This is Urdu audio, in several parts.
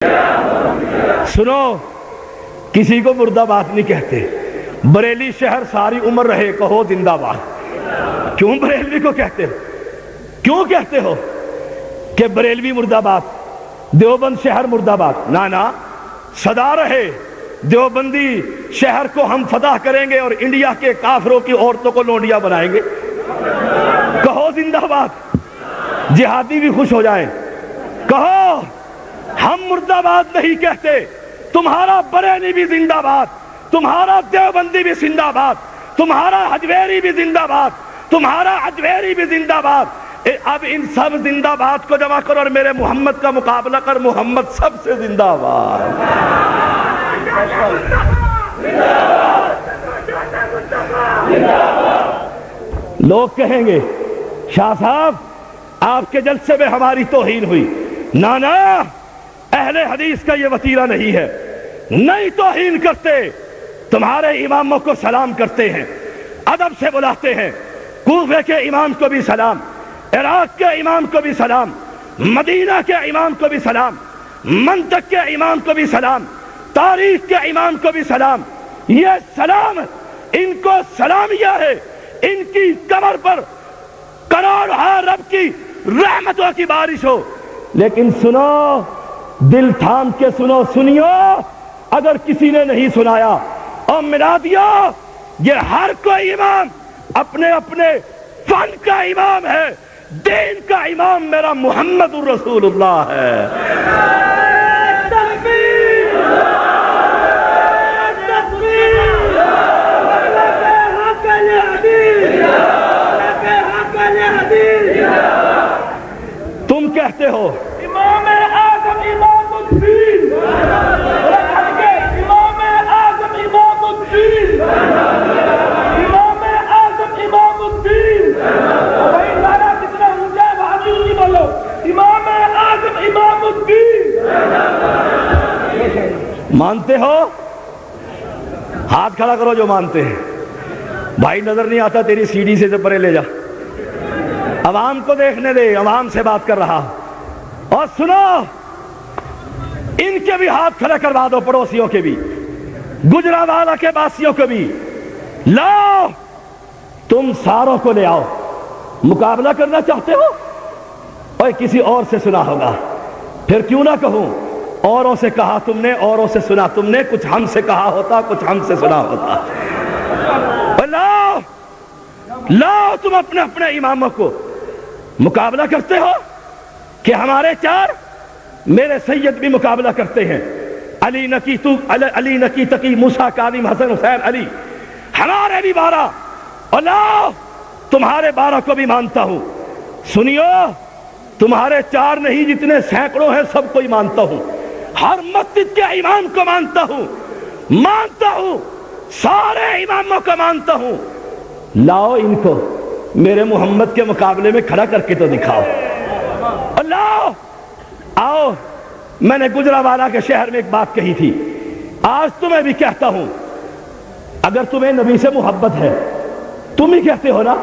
سنو، کسی کو مردہ باد نہیں کہتے، بریلی شہر ساری عمر رہے کہو زندہ باد۔ کیوں بریلوی کو کہتے ہو؟ کیوں کہتے ہو کہ بریلوی مردہ باد، دیوبند شہر مردہ باد؟ نا، صدا رہے دیوبندی شہر کو ہم فتح کریں گے اور انڈیا کے کافروں کی عورتوں کو لونڈیاں بنائیں گے، کہو زندہ باد۔ جہادی بھی خوش ہو جائیں، کہو ہم مردہ باد نہیں کہتے، تمہارا بریلی بھی زندہ باد، تمہارا دیوبندی بھی زندہ باد، تمہارا حجویری بھی زندہ باد، تمہارا اجویری بھی زندہ باد۔ اب ان سب زندہ باد کو جمع کرو اور میرے محمد کا مقابلہ کر، محمد سب سے زندہ باد۔ لوگ کہیں گے شاہ صاحب آپ کے جلسے میں ہماری توہین ہوئی۔ نا، اہل حدیث کا یہ وتیرہ نہیں ہے، نہیں توہین کرتے، تمہارے اماموں کو سلام کرتے ہیں، ادب سے بلاتے ہیں، کوفے کے امام کو بھی سلام، عراق کے امام کو بھی سلام، مدینہ کے امام کو بھی سلام، منطق کے امام کو بھی سلام، تاریخ کے امام کو بھی سلام۔ یہ سلام ان کو سلامیہ ہے، ان کی کمر پر کروڑہا رب کی رحمتوں کی بارش ہو۔ لیکن سنو، دل تھام کے سنو، سنیو، اگر کسی نے نہیں سنایا اور ملا دیا، یہ ہر کوئی امام اپنے اپنے فن کا امام ہے، دین کا امام میرا محمد الرسول اللہ ہے۔ تم کہتے ہو امام اعظم امام الدین، امام اعظم امام الدین، امام اعظم امام الدین، بھائی نعرہ کتنا اونچا ہے وہاں بھی اونچی بولو، امام اعظم امام الدین۔ مانتے ہو؟ ہاتھ کھڑا کرو جو مانتے ہیں۔ بھائی نظر نہیں آتا تیری سیڑھی سے پرے لے جا، عوام کو دیکھنے دے، عوام سے بات کر رہا۔ اور سنو، ان کے بھی ہاتھ کھڑے کروا دو، پڑوسیوں کے بھی، گجرانوالہ کے باسیوں کو بھی لاؤ، تم ساروں کو لے آؤ۔ مقابلہ کرنا چاہتے ہو؟ اور کسی اور سے سنا ہوگا، پھر کیوں نہ کہوں، اوروں سے کہا تم نے، اوروں سے سنا تم نے، کچھ ہم سے کہا ہوتا، کچھ ہم سے سنا ہوتا۔ لاؤ لاؤ تم اپنے اپنے اماموں کو۔ مقابلہ کرتے ہو کہ ہمارے چار، میرے سید بھی مقابلہ کرتے ہیں، علی نکی تقی موسیٰ کاظم حسن حسین علی، ہمارے بھی 12، اور لاؤ تمہارے 12 کو بھی مانتا ہوں۔ سنیو، تمہارے 4 نہیں جتنے سینکڑوں ہیں سب کو ہی مانتا ہوں، ہر مسجد کے امام کو مانتا ہوں، سارے اماموں کو مانتا ہوں۔ لاؤ ان کو میرے محمد کے مقابلے میں کھڑا کر کے تو دکھاؤ، اور لاؤ، آؤ۔ میں نے گجرانوالہ کے شہر میں ایک بات کہی تھی، آج تمہیں بھی کہتا ہوں، اگر تمہیں نبی سے محبت ہے، تم ہی کہتے ہو نا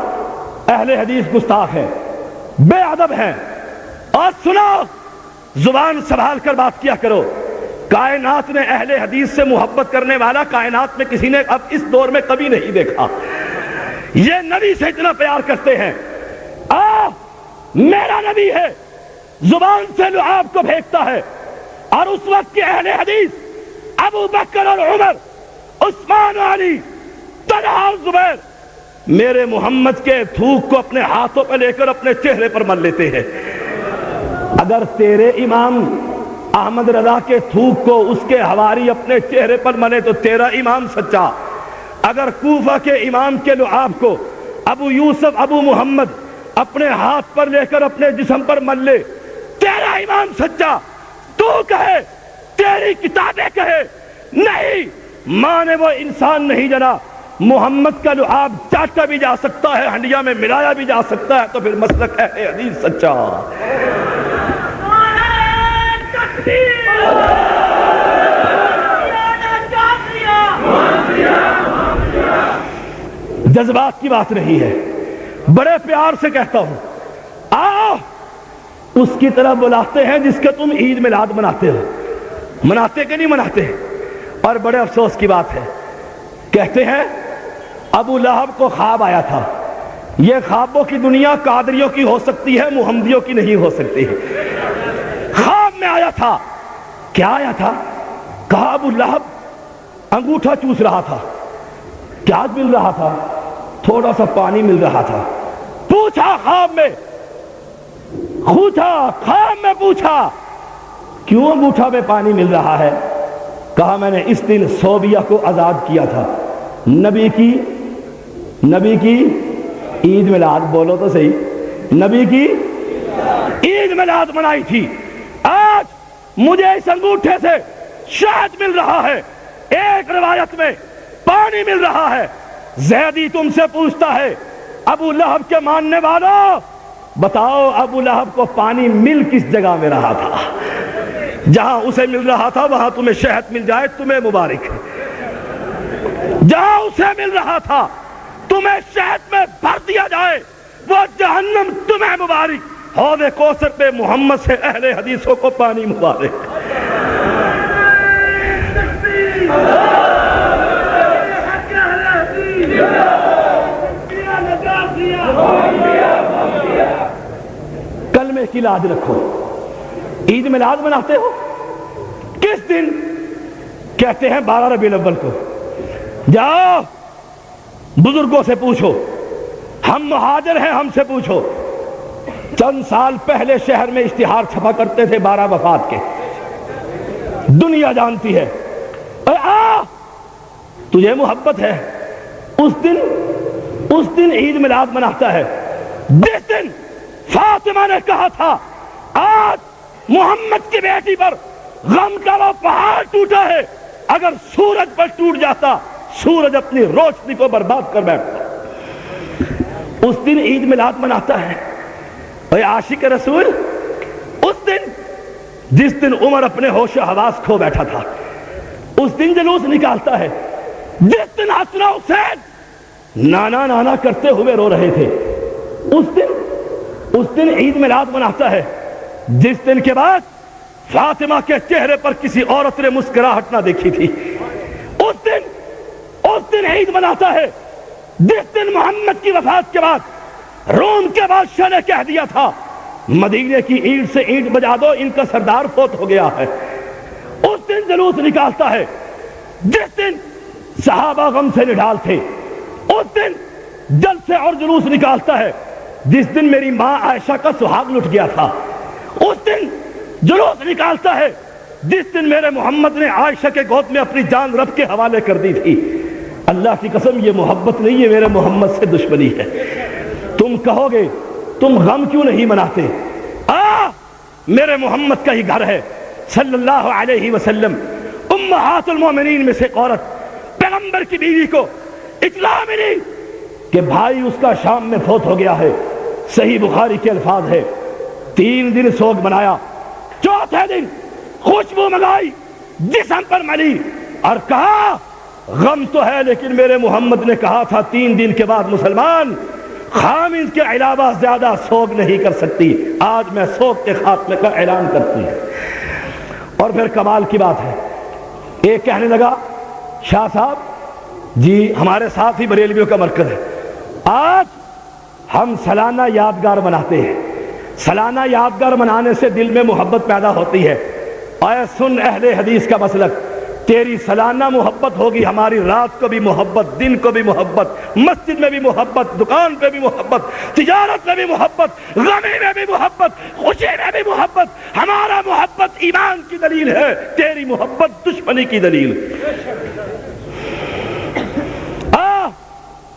اہل حدیث گستاخ ہے، بے ادب ہے، اور سنو، زبان سنبھال کر بات کیا کرو۔ کائنات میں اہل حدیث سے محبت کرنے والا کائنات میں کسی نے اب اس دور میں کبھی نہیں دیکھا۔ یہ نبی سے اتنا پیار کرتے ہیں، میرا نبی ہے، زبان سے لعاب کو پھینکتا ہے، اور اس وقت کے اہل حدیث ابو بکر اور عمر، عثمان و علی، طلحہ اور زبیر، میرے محمد کے تھوک کو اپنے ہاتھوں پہ لے کر اپنے چہرے پر مل لیتے ہیں۔ اگر تیرے امام احمد رضا کے تھوک کو اس کے حواری اپنے چہرے پر ملے تو تیرا امام سچا، اگر کوفہ کے امام کے لعاب کو ابو یوسف ابو محمد اپنے ہاتھ پر لے کر اپنے جسم پر مل لے، تیرا امام سچا۔ تو کہے، تیری کتابیں کہے، نہیں مانے وہ انسان نہیں جنا، محمد کا لعاب چاٹا بھی جا سکتا ہے، ہنڈیا میں ملایا بھی جا سکتا ہے، تو پھر مسلک اہل حدیث سچا۔ جذبات کی بات نہیں ہے، بڑے پیار سے کہتا ہوں، آؤ اس کی طرف بلاتے ہیں جس کے تم عید میلاد مناتے ہو، مناتے کہ نہیں مناتے؟ اور بڑے افسوس کی بات ہے، کہتے ہیں ابو لہب کو خواب آیا تھا، یہ خوابوں کی دنیا قادریوں کی ہو سکتی ہے، محمدیوں کی نہیں ہو سکتی ہے۔ خواب میں آیا تھا، کیا آیا تھا؟ کہا ابو لہب انگوٹھا چوس رہا تھا، کیا مل رہا تھا؟ تھوڑا سا پانی مل رہا تھا۔ پوچھا خواب میں، پوچھا کیوں انگوٹھا میں پانی مل رہا ہے؟ کہا میں نے اس دن صوبیہ کو آزاد کیا تھا، نبی کی عید میلاد، بولو تو صحیح، نبی کی عید میلاد منائی تھی، آج مجھے اس انگوٹھے سے شہد مل رہا ہے، ایک روایت میں پانی مل رہا ہے۔ زیدی تم سے پوچھتا ہے ابو لہب کے ماننے والوں، بتاؤ ابو لہب کو پانی مل کس جگہ میں رہا تھا؟ جہاں اسے مل رہا تھا وہاں تمہیں شہد مل جائے تمہیں مبارک ہے، جہاں اسے مل رہا تھا تمہیں شہد میں بھر دیا جائے وہ جہنم تمہیں مبارک۔ حوض کوثر پہ محمد سے اہل حدیثوں کو پانی مبارک۔ کلمے کی لاج رکھو۔ عید میلاد مناتے ہو کس دن؟ کہتے ہیں 12 ربیع الاول کو۔ جاؤ بزرگوں سے پوچھو، ہم مہاجر ہیں، ہم سے پوچھو۔ چند سال پہلے شہر میں اشتہار چھپا کرتے تھے 12 وفات کے، دنیا جانتی ہے۔ تجھے محبت ہے، اس دن عید میلاد مناتا ہے جس دن فاطمہ نے کہا تھا آج محمد کی بیٹی پر غم کا وہ پہاڑ ٹوٹا ہے، اگر سورج پر ٹوٹ جاتا سورج اپنی روشنی کو برباد کر بیٹھتا۔ اس دن عید میلاد مناتا ہے۔ اے عاشق رسول، اس دن جس دن عمر اپنے ہوش و حواس کھو بیٹھا تھا، اس دن جلوس نکالتا ہے جس دن حسن و حسین نانا نانا کرتے ہوئے رو رہے تھے۔ اس دن عید میلاد مناتا ہے جس دن کے بعد فاطمہ کے چہرے پر کسی عورت نے مسکراہٹ نہ دیکھی تھی۔ اس دن عید مناتا ہے جس دن محمد کی وفات کے بعد روم کے بادشاہ نے کہہ دیا تھا مدینے کی اینٹ سے اینٹ بجا دو، ان کا سردار فوت ہو گیا ہے۔ اس دن جلوس نکالتا ہے جس دن صحابہ غم سے نڈال تھے۔ اس دن جلسے اور جلوس نکالتا ہے جس دن میری ماں عائشہ کا سہاگ لٹ گیا تھا۔ اس دن جلوس نکالتا ہے جس دن میرے محمد نے عائشہ کے گود میں اپنی جان رب کے حوالے کر دی تھی۔ اللہ کی قسم یہ محبت نہیں، یہ میرے محمد سے دشمنی ہے۔ تم کہو گے تم غم کیوں نہیں مناتے؟ میرے محمد کا ہی گھر ہے صلی اللہ علیہ وسلم۔ امہات المومنین میں سے ایک عورت پیغمبر کی بیوی کو اطلاع ملی کہ بھائی اس کا شام میں فوت ہو گیا ہے۔ صحیح بخاری کے الفاظ ہے 3 دن سوگ منایا، چوتھے دن خوشبو منگائی، جسم پر ملی اور کہا غم تو ہے لیکن میرے محمد نے کہا تھا 3 دن کے بعد مسلمان خامد کے علاوہ زیادہ سوگ نہیں کر سکتی، آج میں سوگ کے خاتمے کا اعلان کرتی ہوں۔ اور پھر کمال کی بات ہے، ایک کہنے لگا شاہ صاحب جی ہمارے ساتھ ہی بریلویوں کا مرکز ہے، آج ہم سالانہ یادگار مناتے ہیں، سالانہ یادگار منانے سے دل میں محبت پیدا ہوتی ہے۔ اے سن اہل حدیث کا مسلک، تیری سالانہ محبت ہوگی، ہماری رات کو بھی محبت، دن کو بھی محبت، مسجد میں بھی محبت، دکان پہ بھی محبت، تجارت میں بھی محبت، غمی میں بھی محبت، خوشی میں بھی محبت۔ ہمارا محبت ایمان کی دلیل ہے، تیری محبت دشمنی کی دلیل۔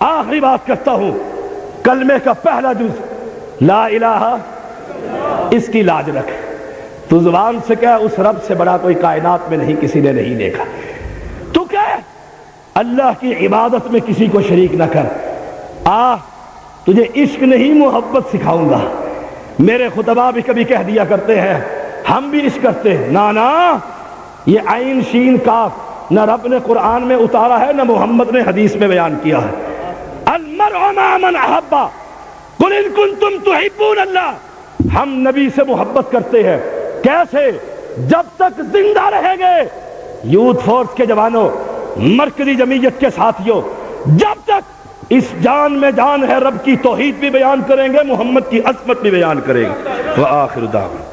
آخری بات کرتا ہوں، کلمے کا پہلا جز لا الہ، اس کی لاج رکھ۔ تو زبان سے کہہ اس رب سے بڑا کوئی کائنات میں نہیں، کسی نے نہیں دیکھا۔ تو کہہ اللہ کی عبادت میں کسی کو شریک نہ کر۔ تجھے عشق نہیں محبت سکھاؤں گا۔ میرے خطبہ بھی کبھی کہہ دیا کرتے ہیں ہم بھی عشق کرتے ہیں، نا یہ عین شین کاف نہ رب نے قرآن میں اتارا ہے نہ محمد نے حدیث میں بیان کیا ہے۔ المرء مع من احب قل ان کنتم تحبون اللہ، ہم نبی سے محبت کرتے ہیں۔ کیسے؟ جب تک زندہ رہیں گے یوتھ فورس کے جوانوں، مرکزی جمعیت کے ساتھیوں، جب تک اس جان میں جان ہے رب کی توحید بھی بیان کریں گے، محمد کی عظمت بھی بیان کریں گے۔ وآخر دعوانا